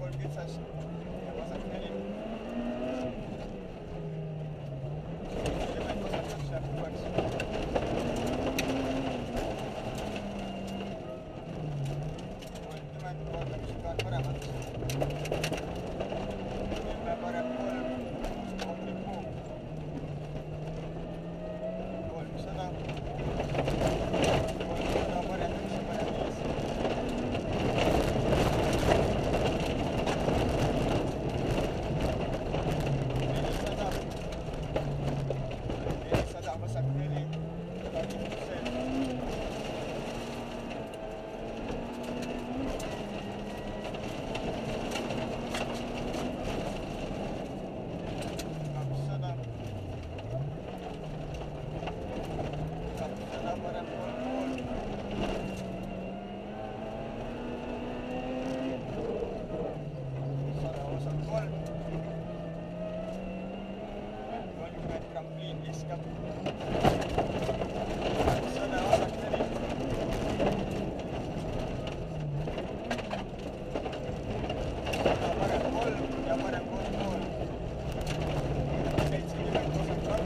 kolm kitsast ja vasak 4. 70 vasak 1 jääb 6. 30 vaatame sügav paremaks. 10 parem 3, ohtlik muu. 300 parem 1, parem 5. 400 vasak 4, takistus sees. 200 parem 3,5. 100 vasak 3. 30 trampliin viskab. 100 vasak 4. 100 parem 3 ja parem 3,5. 70 vasak 2.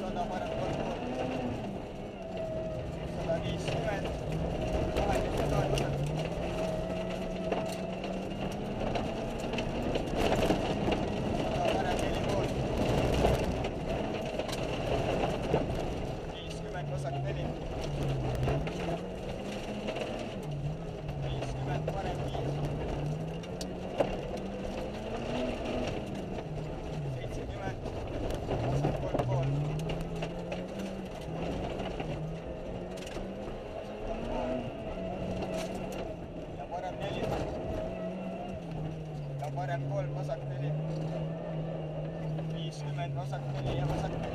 100 parem 3,5. 150 vaheliste toetused. 100 parem 4,5. 50 vasak 4. 50 parem 5. 70 vasak 3,5. ja parem 4 ja parem 3 vasak 4. 50 vasak 4 ja vasak 4.